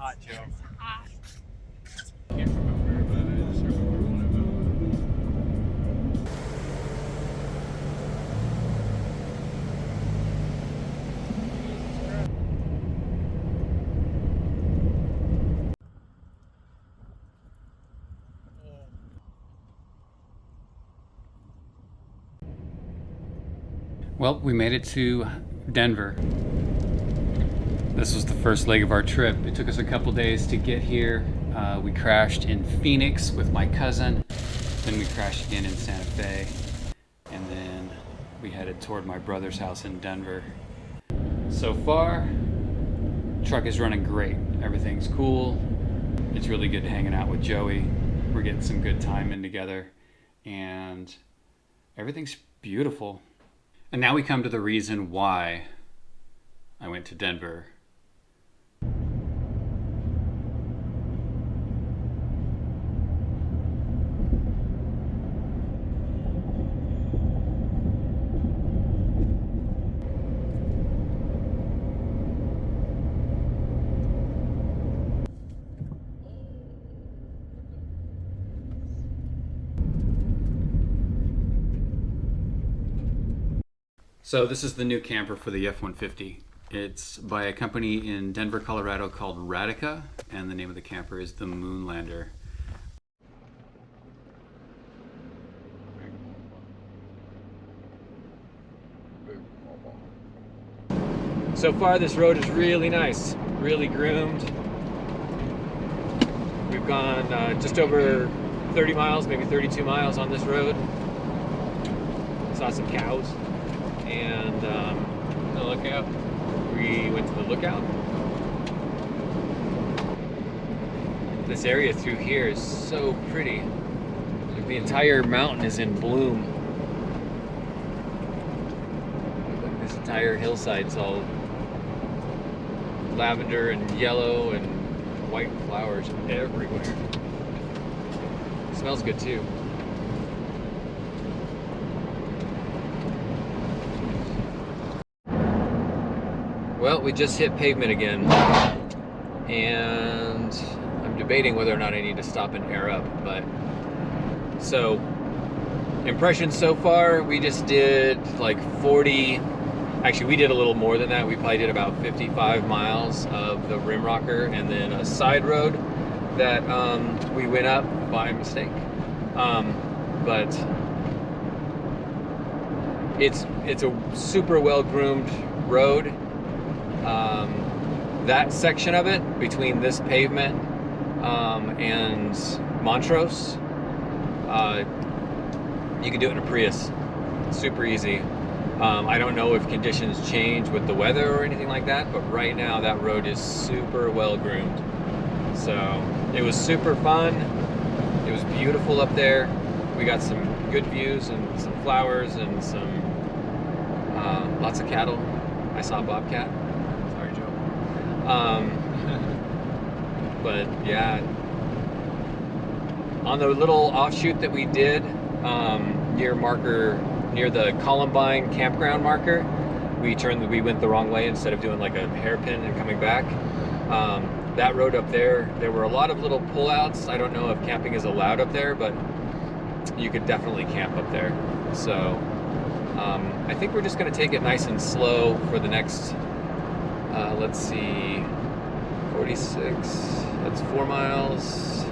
hot, Joe. Hot. Can't remember, but I just remember one of them. Well, we made it to Denver. This was the first leg of our trip. It took us a couple days to get here. We crashed in Phoenix with my cousin. Then we crashed again in Santa Fe. And then we headed toward my brother's house in Denver. So far, truck is running great. Everything's cool. It's really good hanging out with Joey. We're getting some good time in together. And everything's beautiful. And now we come to the reason why I went to Denver. So this is the new camper for the F150. It's by a company in Denver, Colorado called Radica, and the name of the camper is the Moonlander. So far, this road is really nice, really groomed. We've gone just over 30 miles, maybe 32 miles on this road. Saw some cows. And the lookout. We went to the lookout. This area through here is so pretty. Like the entire mountain is in bloom. Like this entire hillside's all lavender and yellow and white flowers everywhere. It smells good too. Well, we just hit pavement again, and I'm debating whether or not I need to stop and air up, but so impressions so far, we just did like 40, actually we did a little more than that. We probably did about 55 miles of the Rimrocker and then a side road that we went up by mistake. But it's a super well-groomed road. That section of it between this pavement and Montrose, you can do it in a Prius. Super easy. I don't know if conditions change with the weather or anything like that, but right now that road is super well groomed. So it was super fun. It was beautiful up there. We got some good views and some flowers and some lots of cattle. I saw a bobcat. Sorry, Joe. But yeah, on the little offshoot that we did near the Columbine campground marker, we went the wrong way instead of doing like a hairpin and coming back. That road up there were a lot of little pullouts. I don't know if camping is allowed up there, but you could definitely camp up there. So I think we're just going to take it nice and slow for the next, let's see, 46, that's 4 miles,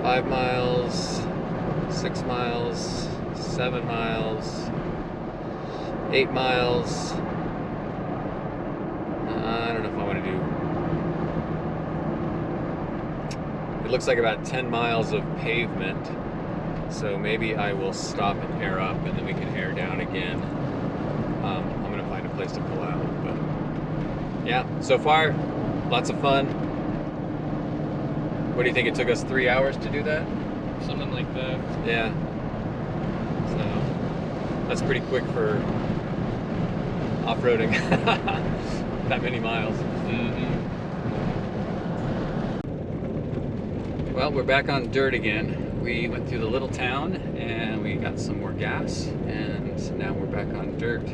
5 miles, 6 miles, 7 miles, 8 miles. I don't know if I want to do, it looks like about 10 miles of pavement. So maybe I will stop and air up and then we can air down again. I'm gonna find a place to pull out, but yeah, so far, lots of fun. What do you think? It took us 3 hours to do that? Something like that. Yeah. So that's pretty quick for off-roading. That many miles. Well, we're back on dirt again. We went through the little town and we got some more gas, and now we're back on dirt.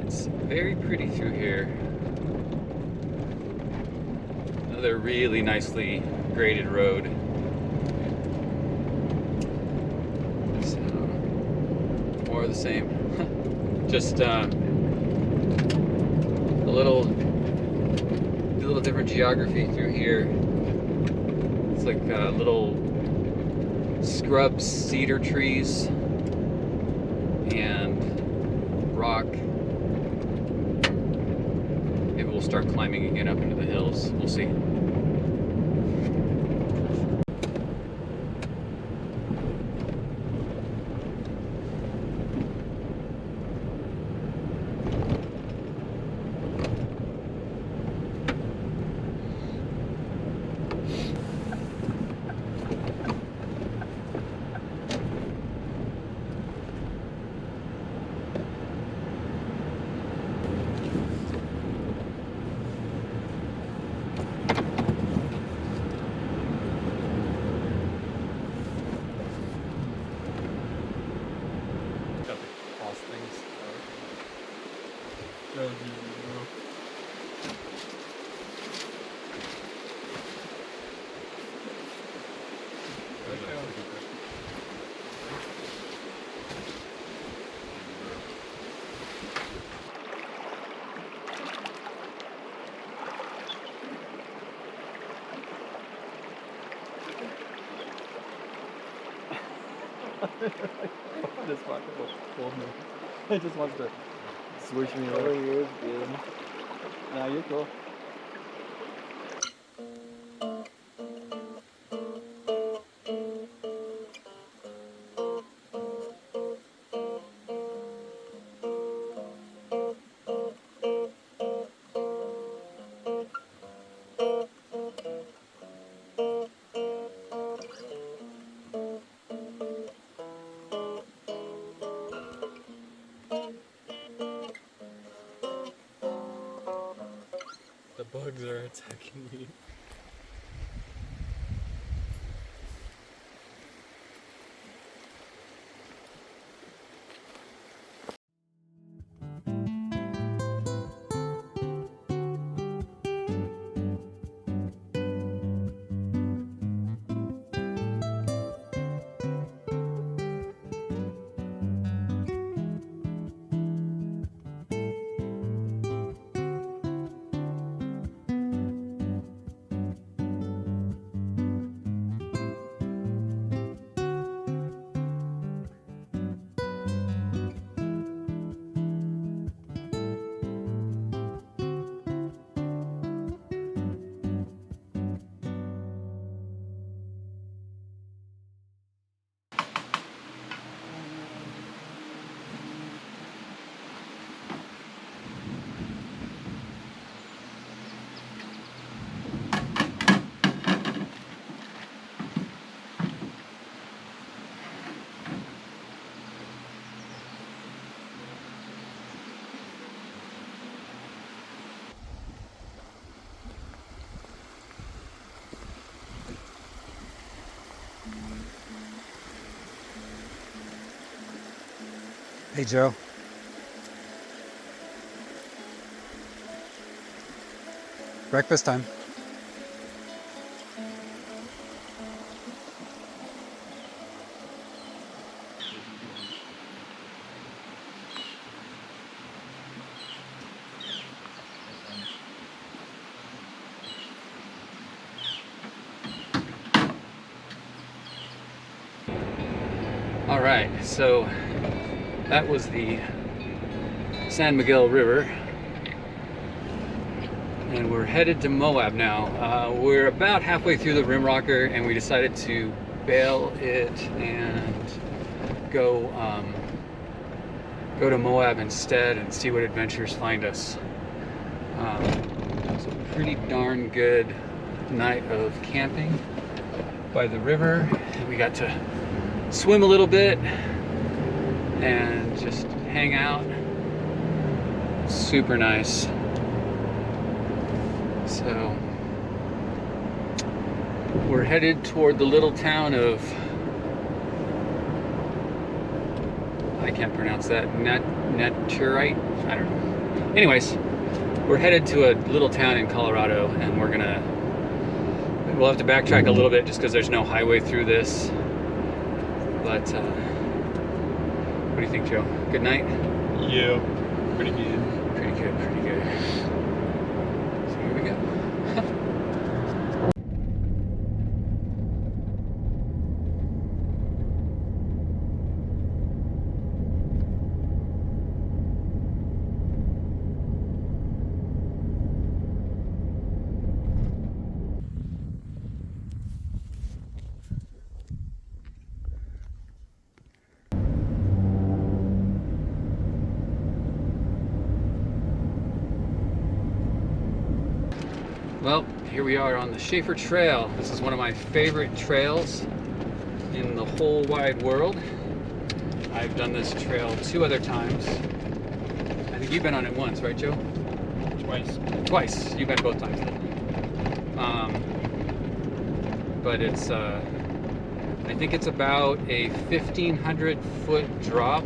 It's very pretty through here. Another really nicely graded road. So, more of the same. Just a little different geography through here. It's like little scrub cedar trees and rock. Maybe we'll start climbing again up into the hills. We'll see. This fucker will hold me. It just wants to swoosh me over. Yours, dude. Nah, you're cool. The bugs are attacking me. Hey, Joe. Breakfast time. All right, so that was the San Miguel River, and we're headed to Moab now. We're about halfway through the Rimrocker, and we decided to bail it and go to Moab instead and see what adventures find us. It's a pretty darn good night of camping by the river. We got to swim a little bit and just hang out. Super nice. So we're headed toward the little town of, I can't pronounce that, Naturite? I don't know. Anyways, we're headed to a little town in Colorado, and we're gonna We'll have to backtrack a little bit just because there's no highway through this. But what do you think, Joe? Good night? Yeah, pretty good. Pretty good, pretty good. So here we go. Well, here we are on the Shafer Trail. This is one of my favorite trails in the whole wide world. I've done this trail 2 other times. I think you've been on it once, right, Joe? Twice. Twice. You've been both times. But it's, I think it's about a 1,500 foot drop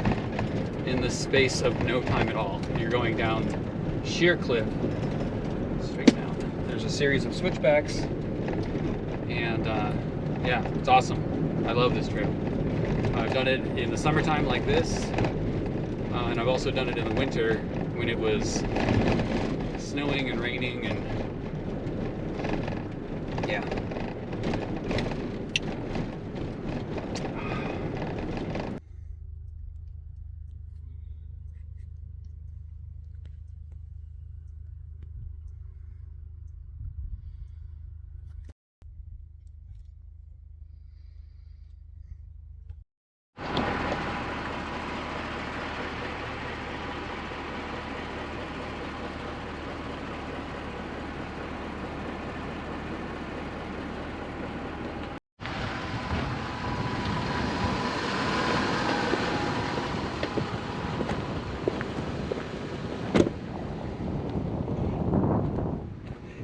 in the space of no time at all. You're going down sheer cliff, straight down. There's a series of switchbacks, and yeah, it's awesome. I love this trail. I've done it in the summertime like this, and I've also done it in the winter when it was snowing and raining, and yeah.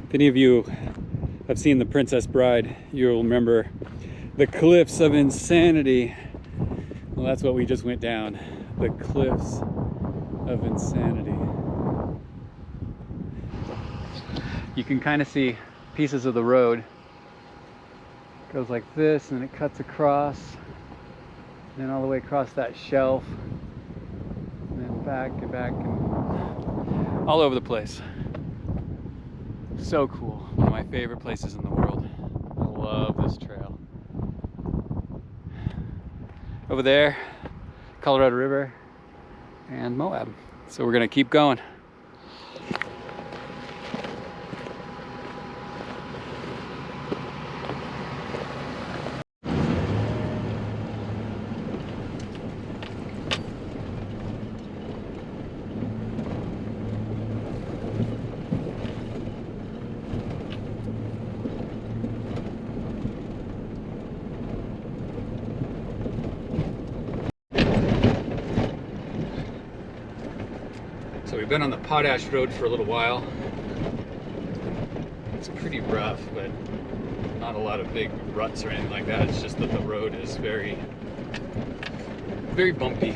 If any of you have seen The Princess Bride, you'll remember the cliffs of insanity. Well, that's what we just went down. The cliffs of insanity. You can kind of see pieces of the road. It goes like this, and then it cuts across, and then all the way across that shelf, and then back and back, and all over the place. So cool. One of my favorite places in the world. I love this trail. Over there, Colorado River and Moab. So we're gonna keep going. So we've been on the Potash Road for a little while. It's pretty rough, but not a lot of big ruts or anything like that. It's just that the road is very, very bumpy.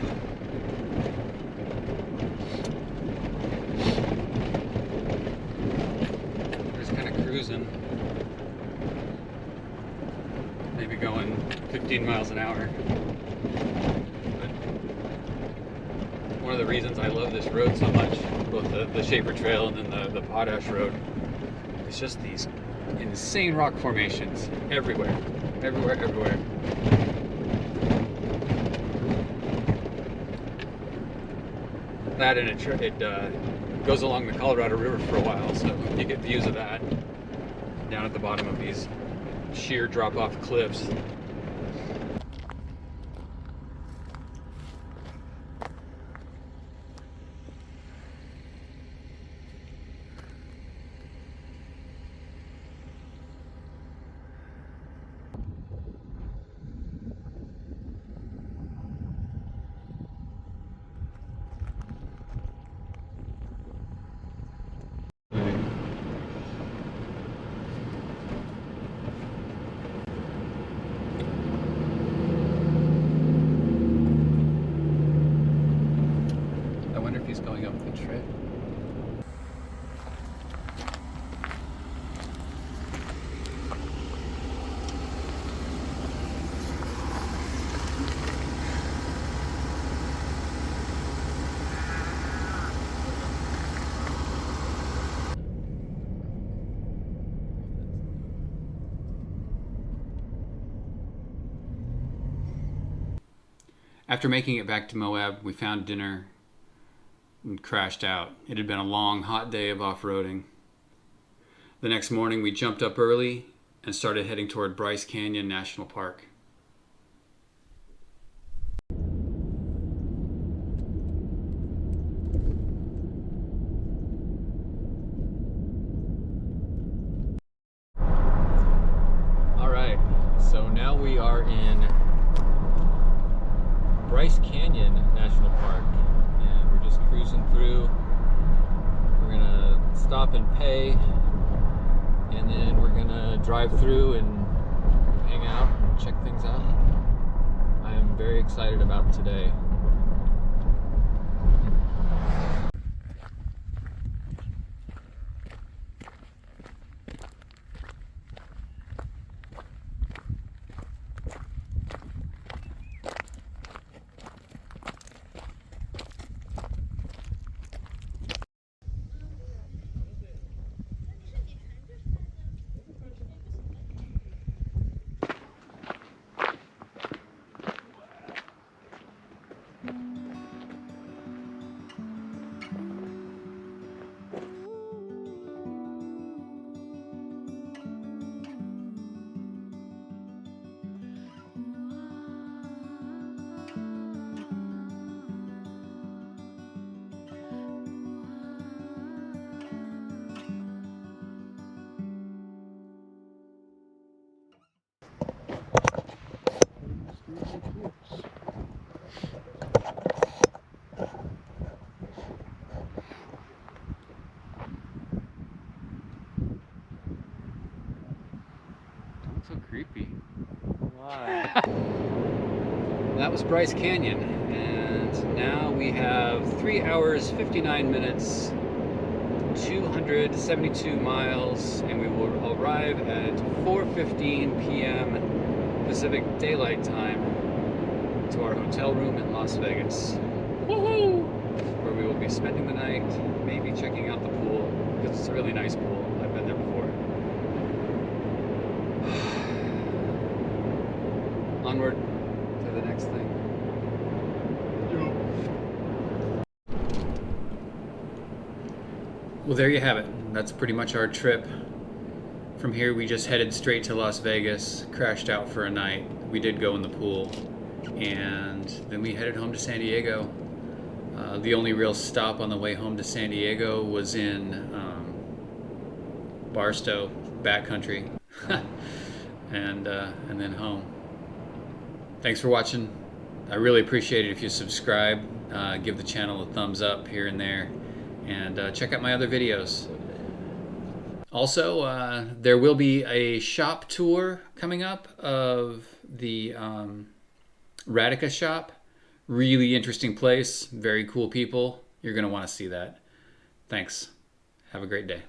We're just kind of cruising. Maybe going 15 miles an hour. One of the reasons I love this road so much, both the Shafer Trail and then the Potash Road, it's just these insane rock formations everywhere, everywhere, everywhere. That, and it goes along the Colorado River for a while, so you get views of that down at the bottom of these sheer drop-off cliffs. After making it back to Moab, we found dinner and crashed out. It had been a long, hot day of off-roading. The next morning, we jumped up early and started heading toward Bryce Canyon National Park. All right, so now we are in Bryce Canyon National Park, and we're just cruising through. We're gonna stop and pay, and then we're gonna drive through and hang out and check things out. I am very excited about today. Don't so creepy. Why? That was Bryce Canyon, and now we have 3 hours, 59 minutes, 272 miles, and we will arrive at 4:15 p.m. Pacific Daylight Time to our hotel room in Las Vegas. Woohoo! Where we will be spending the night, maybe checking out the pool, because it's a really nice pool. I've been there before. Onward to the next thing. Well, there you have it. That's pretty much our trip. From here, we just headed straight to Las Vegas, crashed out for a night. We did go in the pool, and then we headed home to San Diego. The only real stop on the way home to San Diego was in Barstow, backcountry, and then home. Thanks for watching. I really appreciate it if you subscribe, give the channel a thumbs up here and there, and check out my other videos. Also, there will be a shop tour coming up of the Radica shop. Really interesting place, very cool people. You're going to want to see that. Thanks. Have a great day.